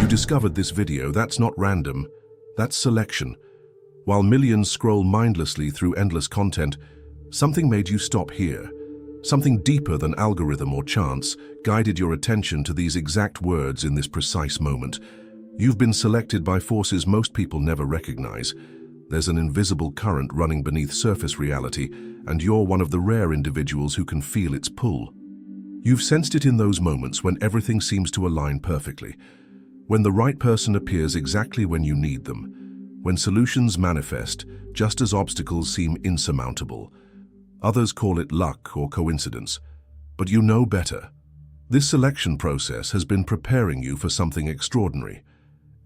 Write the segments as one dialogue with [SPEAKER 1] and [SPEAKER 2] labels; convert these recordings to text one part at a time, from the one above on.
[SPEAKER 1] you discovered this video, that's not random, that's selection. While millions scroll mindlessly through endless content, something made you stop here. Something deeper than algorithm or chance guided your attention to these exact words in this precise moment. You've been selected by forces most people never recognize. There's an invisible current running beneath surface reality, and you're one of the rare individuals who can feel its pull. You've sensed it in those moments when everything seems to align perfectly, when the right person appears exactly when you need them, when solutions manifest just as obstacles seem insurmountable. Others call it luck or coincidence, but you know better. This selection process has been preparing you for something extraordinary.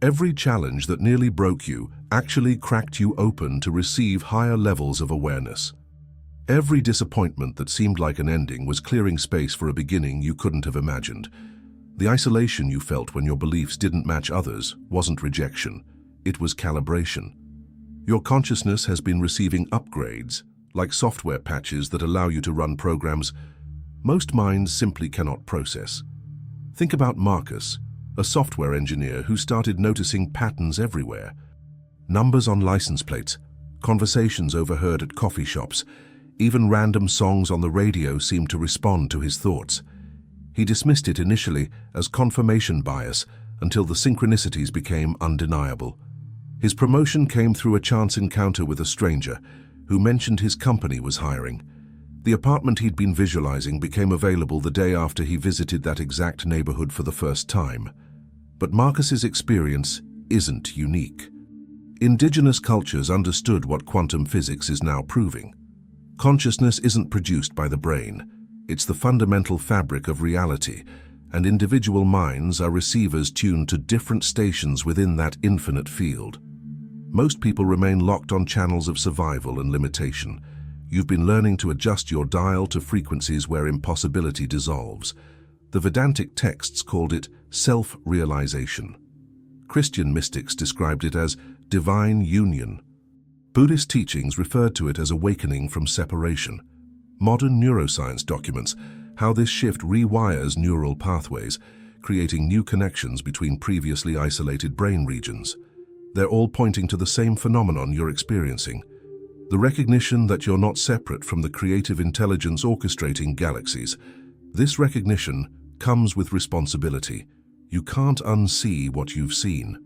[SPEAKER 1] Every challenge that nearly broke you actually cracked you open to receive higher levels of awareness. Every disappointment that seemed like an ending was clearing space for a beginning you couldn't have imagined. The isolation you felt when your beliefs didn't match others wasn't rejection, it was calibration. Your consciousness has been receiving upgrades, like software patches that allow you to run programs most minds simply cannot process. Think about Marcus, a software engineer who started noticing patterns everywhere. Numbers on license plates, conversations overheard at coffee shops, even random songs on the radio seemed to respond to his thoughts. He dismissed it initially as confirmation bias until the synchronicities became undeniable. His promotion came through a chance encounter with a stranger who mentioned his company was hiring. The apartment he'd been visualizing became available the day after he visited that exact neighborhood for the first time. But Marcus's experience isn't unique. Indigenous cultures understood what quantum physics is now proving. Consciousness isn't produced by the brain. It's the fundamental fabric of reality, and individual minds are receivers tuned to different stations within that infinite field. Most people remain locked on channels of survival and limitation. You've been learning to adjust your dial to frequencies where impossibility dissolves. The Vedantic texts called it self-realization. Christian mystics described it as divine union. Buddhist teachings referred to it as awakening from separation. Modern neuroscience documents how this shift rewires neural pathways, creating new connections between previously isolated brain regions. They're all pointing to the same phenomenon you're experiencing. The recognition that you're not separate from the creative intelligence orchestrating galaxies. This recognition comes with responsibility. You can't unsee what you've seen.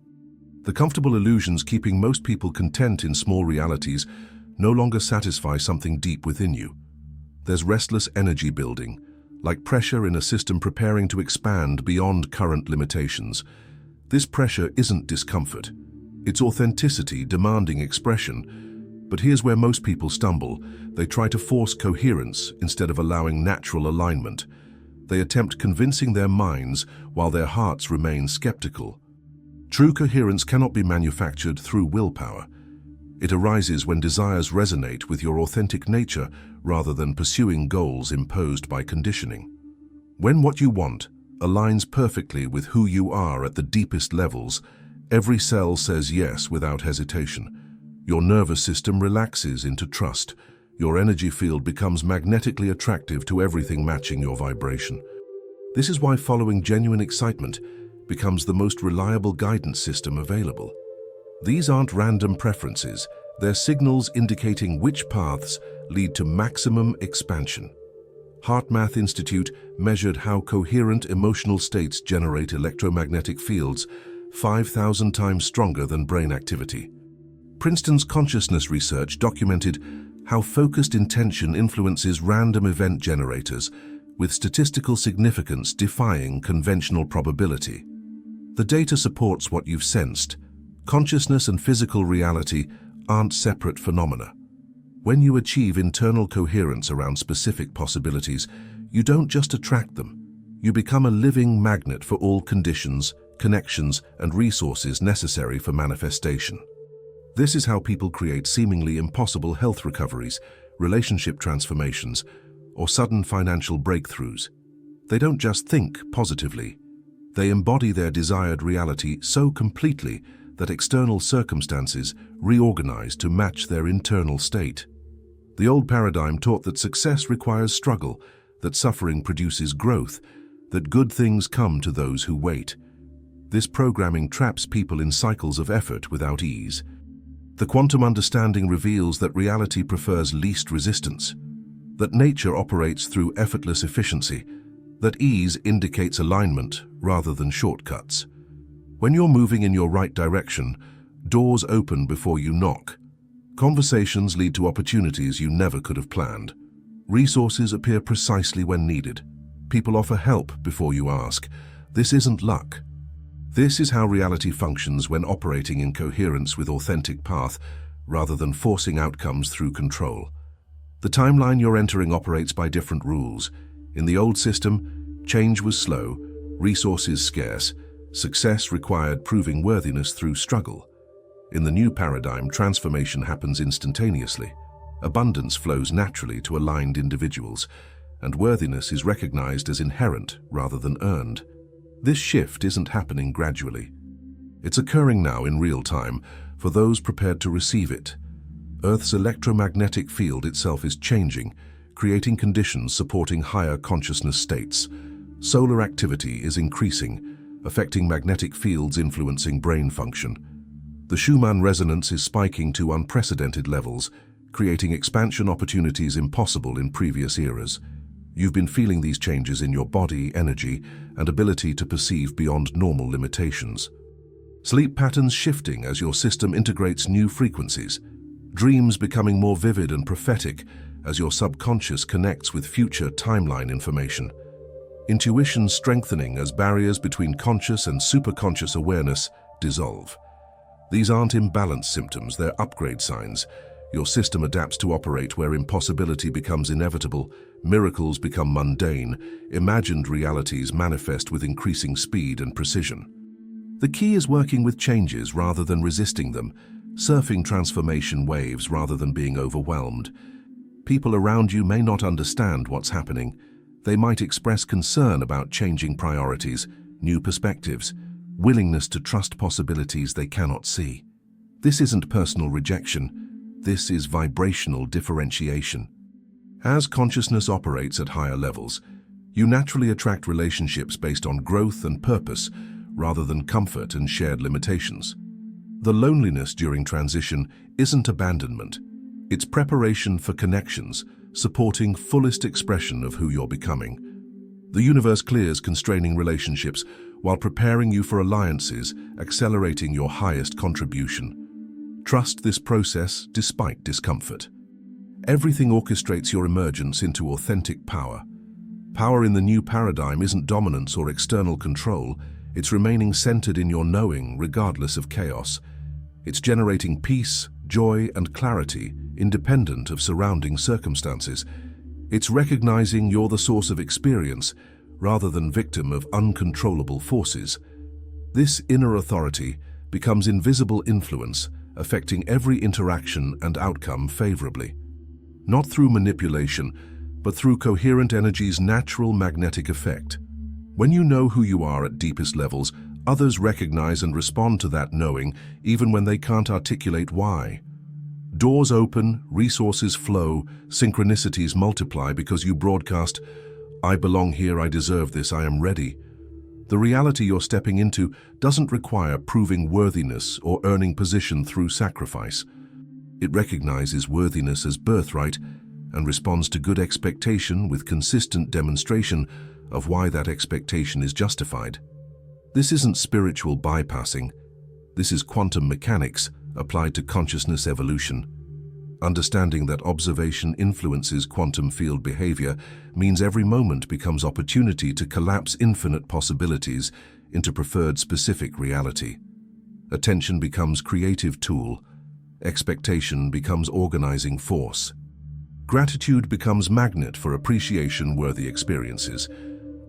[SPEAKER 1] The comfortable illusions keeping most people content in small realities no longer satisfy something deep within you. There's restless energy building, like pressure in a system preparing to expand beyond current limitations. This pressure isn't discomfort. It's authenticity demanding expression. But here's where most people stumble. They try to force coherence instead of allowing natural alignment. They attempt convincing their minds while their hearts remain skeptical. True coherence cannot be manufactured through willpower. It arises when desires resonate with your authentic nature rather than pursuing goals imposed by conditioning. When what you want aligns perfectly with who you are at the deepest levels, every cell says yes without hesitation. Your nervous system relaxes into trust. Your energy field becomes magnetically attractive to everything matching your vibration. This is why following genuine excitement becomes the most reliable guidance system available. These aren't random preferences, they're signals indicating which paths lead to maximum expansion. HeartMath Institute measured how coherent emotional states generate electromagnetic fields 5,000 times stronger than brain activity. Princeton's consciousness research documented how focused intention influences random event generators, with statistical significance defying conventional probability. The data supports what you've sensed. Consciousness and physical reality aren't separate phenomena. When you achieve internal coherence around specific possibilities, you don't just attract them. You become a living magnet for all conditions, connections, and resources necessary for manifestation. This is how people create seemingly impossible health recoveries, relationship transformations, or sudden financial breakthroughs. They don't just think positively. They embody their desired reality so completely that external circumstances reorganize to match their internal state. The old paradigm taught that success requires struggle, that suffering produces growth, that good things come to those who wait. This programming traps people in cycles of effort without ease. The quantum understanding reveals that reality prefers least resistance, that nature operates through effortless efficiency, that ease indicates alignment rather than shortcuts. When you're moving in your right direction, doors open before you knock. Conversations lead to opportunities you never could have planned. Resources appear precisely when needed. People offer help before you ask. This isn't luck. This is how reality functions when operating in coherence with authentic path, rather than forcing outcomes through control. The timeline you're entering operates by different rules. In the old system, change was slow, resources scarce, success required proving worthiness through struggle. In the new paradigm, transformation happens instantaneously. Abundance flows naturally to aligned individuals, and worthiness is recognized as inherent rather than earned. This shift isn't happening gradually. It's occurring now in real time for those prepared to receive it. Earth's electromagnetic field itself is changing, creating conditions supporting higher consciousness states. Solar activity is increasing, affecting magnetic fields influencing brain function. The Schumann resonance is spiking to unprecedented levels, creating expansion opportunities impossible in previous eras. You've been feeling these changes in your body, energy, and ability to perceive beyond normal limitations. Sleep patterns shifting as your system integrates new frequencies. Dreams becoming more vivid and prophetic as your subconscious connects with future timeline information. Intuition strengthening as barriers between conscious and superconscious awareness dissolve. These aren't imbalance symptoms, they're upgrade signs. Your system adapts to operate where impossibility becomes inevitable, miracles become mundane, imagined realities manifest with increasing speed and precision. The key is working with changes rather than resisting them, surfing transformation waves rather than being overwhelmed. People around you may not understand what's happening. They might express concern about changing priorities, new perspectives, willingness to trust possibilities they cannot see. This isn't personal rejection. This is vibrational differentiation. As consciousness operates at higher levels, you naturally attract relationships based on growth and purpose rather than comfort and shared limitations. The loneliness during transition isn't abandonment. It's preparation for connections, supporting fullest expression of who you're becoming. The universe clears constraining relationships while preparing you for alliances, accelerating your highest contribution. Trust this process despite discomfort. Everything orchestrates your emergence into authentic power. Power in the new paradigm isn't dominance or external control. It's remaining centered in your knowing regardless of chaos. It's generating peace, joy, and clarity independent of surrounding circumstances. It's recognizing you're the source of experience rather than victim of uncontrollable forces. This inner authority becomes invisible influence, affecting every interaction and outcome favorably. Not through manipulation, but through coherent energy's natural magnetic effect. When you know who you are at deepest levels, others recognize and respond to that knowing, even when they can't articulate why. Doors open, resources flow, synchronicities multiply because you broadcast, "I belong here, I deserve this, I am ready." The reality you're stepping into doesn't require proving worthiness or earning position through sacrifice. It recognizes worthiness as birthright and responds to good expectation with consistent demonstration of why that expectation is justified. This isn't spiritual bypassing. This is quantum mechanics applied to consciousness evolution. Understanding that observation influences quantum field behavior means every moment becomes opportunity to collapse infinite possibilities into preferred specific reality. Attention becomes creative tool. Expectation becomes organizing force. Gratitude becomes magnet for appreciation-worthy experiences.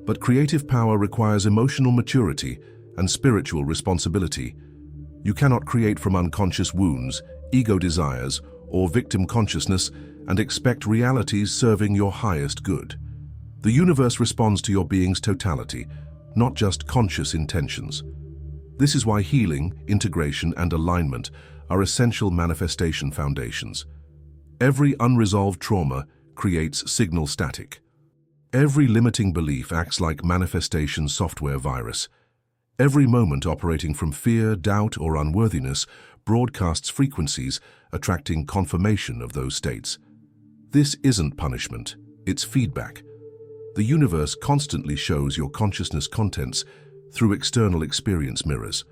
[SPEAKER 1] But creative power requires emotional maturity and spiritual responsibility. You cannot create from unconscious wounds, ego desires, or victim consciousness and expect realities serving your highest good. The universe responds to your being's totality, not just conscious intentions. This is why healing, integration, and alignment are essential manifestation foundations. Every unresolved trauma creates signal static. Every limiting belief acts like manifestation software virus. Every moment operating from fear, doubt, or unworthiness broadcasts frequencies attracting confirmation of those states. This isn't punishment, it's feedback. The universe constantly shows your consciousness contents through external experience mirrors.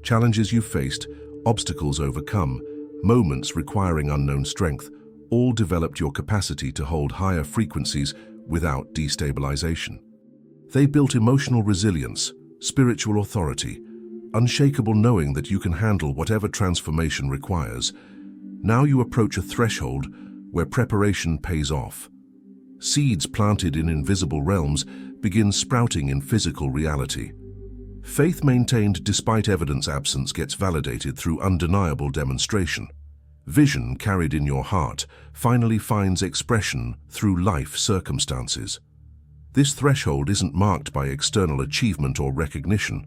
[SPEAKER 1] Challenges you've faced, obstacles overcome, moments requiring unknown strength, all developed your capacity to hold higher frequencies without destabilization. They built emotional resilience, spiritual authority, unshakable knowing that you can handle whatever transformation requires. Now you approach a threshold where preparation pays off. Seeds planted in invisible realms begin sprouting in physical reality. Faith maintained despite evidence absence gets validated through undeniable demonstration. Vision carried in your heart finally finds expression through life circumstances. This threshold isn't marked by external achievement or recognition.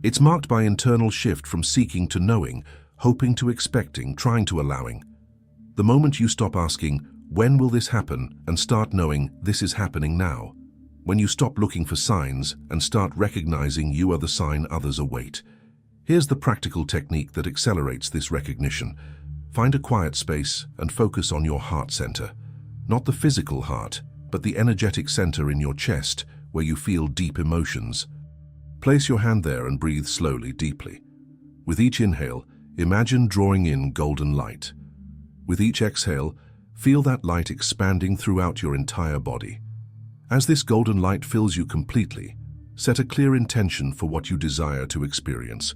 [SPEAKER 1] It's marked by internal shift from seeking to knowing, hoping to expecting, trying to allowing. The moment you stop asking, "When will this happen?" and start knowing, "This is happening now." When you stop looking for signs and start recognizing you are the sign others await. Here's the practical technique that accelerates this recognition. Find a quiet space and focus on your heart center. Not the physical heart, but the energetic center in your chest where you feel deep emotions. Place your hand there and breathe slowly, deeply. With each inhale, imagine drawing in golden light. With each exhale, feel that light expanding throughout your entire body. As this golden light fills you completely, set a clear intention for what you desire to experience.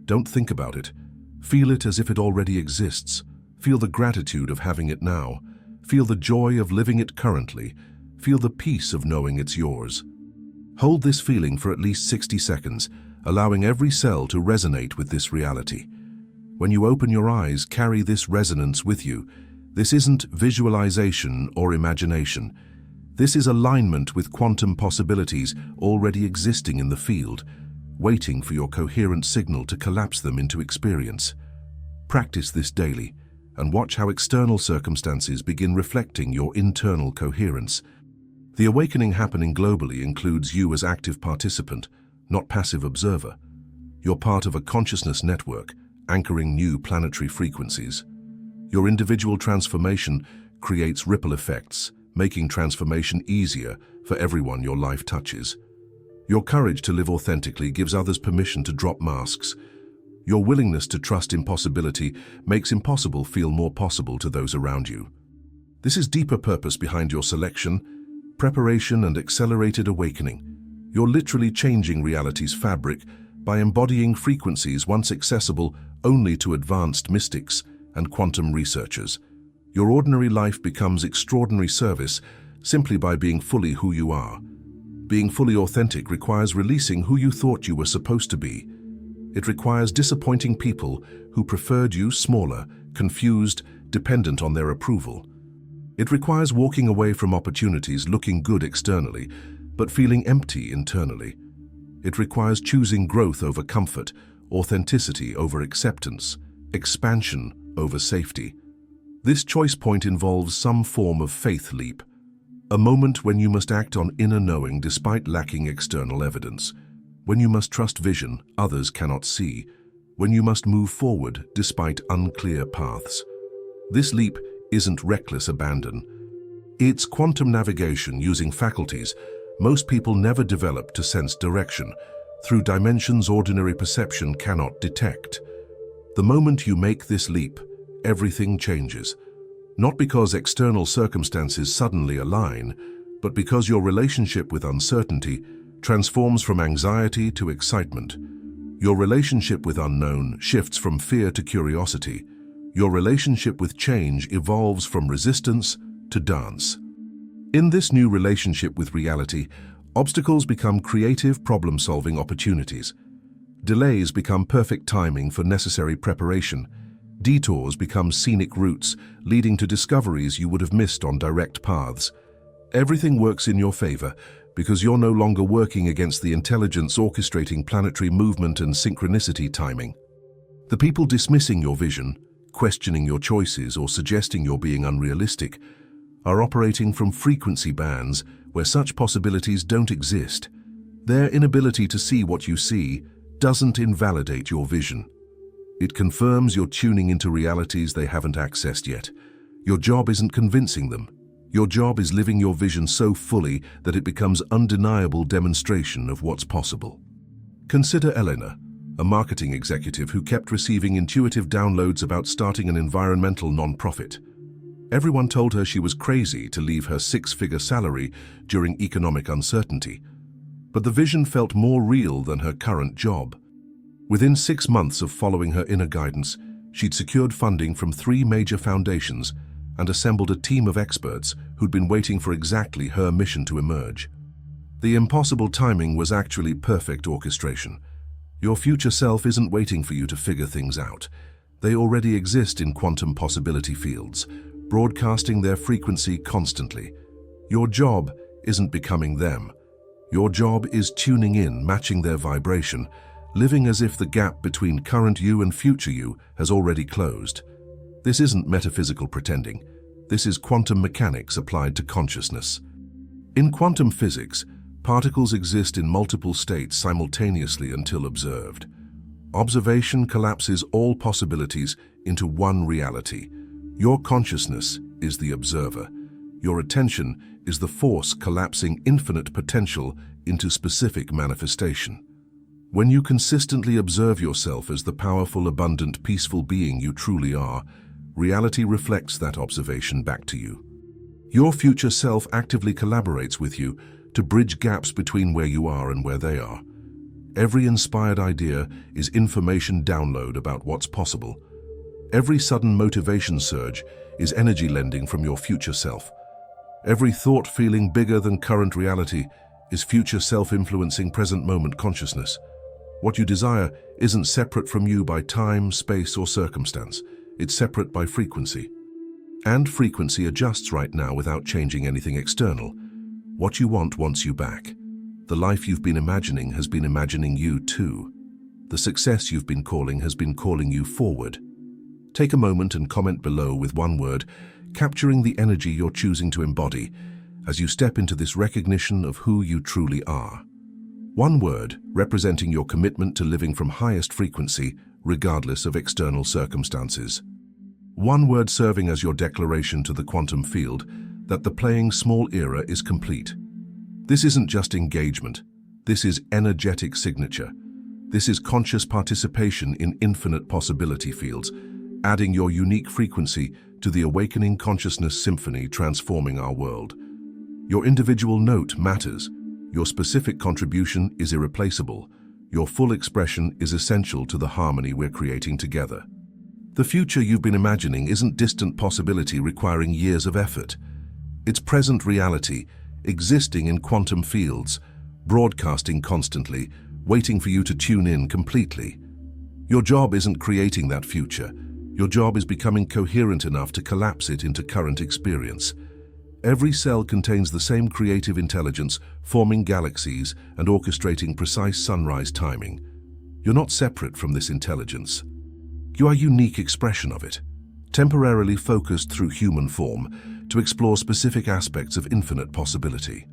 [SPEAKER 1] Don't think about it. Feel it as if it already exists. Feel the gratitude of having it now. Feel the joy of living it currently. Feel the peace of knowing it's yours. Hold this feeling for at least 60 seconds, allowing every cell to resonate with this reality. When you open your eyes, carry this resonance with you. This isn't visualization or imagination. This is alignment with quantum possibilities already existing in the field, waiting for your coherent signal to collapse them into experience. Practice this daily, and watch how external circumstances begin reflecting your internal coherence. The awakening happening globally includes you as active participant, not passive observer. You're part of a consciousness network, anchoring new planetary frequencies. Your individual transformation creates ripple effects, making transformation easier for everyone your life touches. Your courage to live authentically gives others permission to drop masks. Your willingness to trust impossibility makes impossible feel more possible to those around you. This is deeper purpose behind your selection, preparation, and accelerated awakening. You're literally changing reality's fabric by embodying frequencies once accessible only to advanced mystics and quantum researchers. Your ordinary life becomes extraordinary service simply by being fully who you are. Being fully authentic requires releasing who you thought you were supposed to be. It requires disappointing people who preferred you smaller, confused, dependent on their approval. It requires walking away from opportunities looking good externally, but feeling empty internally. It requires choosing growth over comfort, authenticity over acceptance, expansion over safety. This choice point involves some form of faith leap, a moment when you must act on inner knowing despite lacking external evidence, when you must trust vision others cannot see, when you must move forward despite unclear paths. This leap isn't reckless abandon. It's quantum navigation using faculties most people never develop to sense direction, through dimensions ordinary perception cannot detect. The moment you make this leap, everything changes. Not because external circumstances suddenly align, but because your relationship with uncertainty transforms from anxiety to excitement. Your relationship with unknown shifts from fear to curiosity. Your relationship with change evolves from resistance to dance. In this new relationship with reality, obstacles become creative problem-solving opportunities. Delays become perfect timing for necessary preparation. Detours become scenic routes, leading to discoveries you would have missed on direct paths. Everything works in your favor because you're no longer working against the intelligence orchestrating planetary movement and synchronicity timing. The people dismissing your vision, questioning your choices, or suggesting you're being unrealistic are operating from frequency bands where such possibilities don't exist. Their inability to see what you see doesn't invalidate your vision. It confirms you're tuning into realities they haven't accessed yet. Your job isn't convincing them. Your job is living your vision so fully that it becomes undeniable demonstration of what's possible. Consider Elena, a marketing executive who kept receiving intuitive downloads about starting an environmental non-profit. Everyone told her she was crazy to leave her six-figure salary during economic uncertainty. But the vision felt more real than her current job. Within 6 months of following her inner guidance, she'd secured funding from 3 major foundations and assembled a team of experts who'd been waiting for exactly her mission to emerge. The impossible timing was actually perfect orchestration. Your future self isn't waiting for you to figure things out. They already exist in quantum possibility fields, broadcasting their frequency constantly. Your job isn't becoming them. Your job is tuning in, matching their vibration, living as if the gap between current you and future you has already closed. This isn't metaphysical pretending. This is quantum mechanics applied to consciousness. In quantum physics, particles exist in multiple states simultaneously until observed. Observation collapses all possibilities into one reality. Your consciousness is the observer. Your attention is the force collapsing infinite potential into specific manifestation. When you consistently observe yourself as the powerful, abundant, peaceful being you truly are, reality reflects that observation back to you. Your future self actively collaborates with you to bridge gaps between where you are and where they are. Every inspired idea is information download about what's possible. Every sudden motivation surge is energy lending from your future self. Every thought feeling bigger than current reality is future self-influencing present moment consciousness. What you desire isn't separate from you by time, space, or circumstance. It's separate by frequency. And frequency adjusts right now without changing anything external. What you want wants you back. The life you've been imagining has been imagining you too. The success you've been calling has been calling you forward. Take a moment and comment below with one word, capturing the energy you're choosing to embody as you step into this recognition of who you truly are. One word representing your commitment to living from highest frequency, regardless of external circumstances. One word serving as your declaration to the quantum field that the playing small era is complete. This isn't just engagement. This is energetic signature. This is conscious participation in infinite possibility fields, adding your unique frequency to the awakening consciousness symphony transforming our world. Your individual note matters. Your specific contribution is irreplaceable. Your full expression is essential to the harmony we're creating together. The future you've been imagining isn't distant possibility requiring years of effort. It's present reality, existing in quantum fields, broadcasting constantly, waiting for you to tune in completely. Your job isn't creating that future. Your job is becoming coherent enough to collapse it into current experience. Every cell contains the same creative intelligence, forming galaxies and orchestrating precise sunrise timing. You're not separate from this intelligence. You are a unique expression of it, temporarily focused through human form to explore specific aspects of infinite possibility.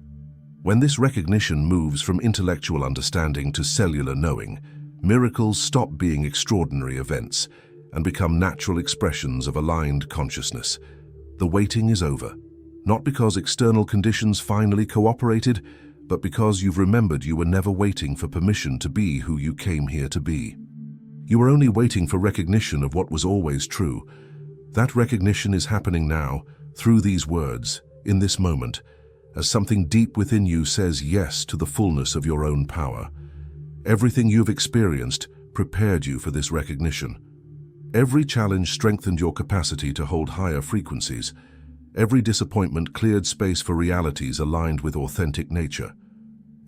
[SPEAKER 1] When this recognition moves from intellectual understanding to cellular knowing, miracles stop being extraordinary events and become natural expressions of aligned consciousness. The waiting is over. Not because external conditions finally cooperated, but because you've remembered you were never waiting for permission to be who you came here to be. You were only waiting for recognition of what was always true. That recognition is happening now, through these words, in this moment, as something deep within you says yes to the fullness of your own power. Everything you've experienced prepared you for this recognition. Every challenge strengthened your capacity to hold higher frequencies. Every disappointment cleared space for realities aligned with authentic nature.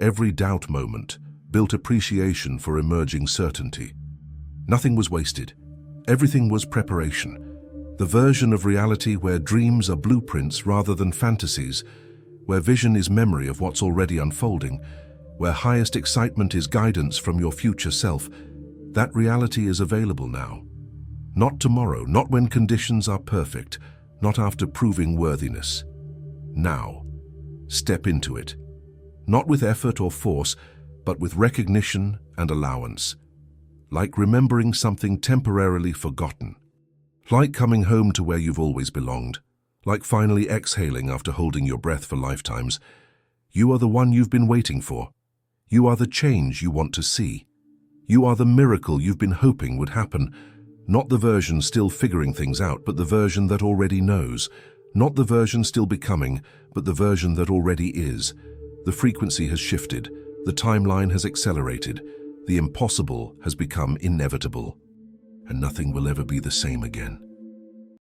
[SPEAKER 1] Every doubt moment built appreciation for emerging certainty. Nothing was wasted. Everything was preparation. The version of reality where dreams are blueprints rather than fantasies, where vision is memory of what's already unfolding, where highest excitement is guidance from your future self. That reality is available now. Not tomorrow, not when conditions are perfect, not after proving worthiness. Now, step into it. Not with effort or force, but with recognition and allowance. like remembering something temporarily forgotten. Like coming home to where you've always belonged. Like finally exhaling after holding your breath for lifetimes. You are the one you've been waiting for. You are the change you want to see. You are the miracle you've been hoping would happen. Not the version still figuring things out, but the version that already knows. Not the version still becoming, but the version that already is. The frequency has shifted. The timeline has accelerated. The impossible has become inevitable. And nothing will ever be the same again.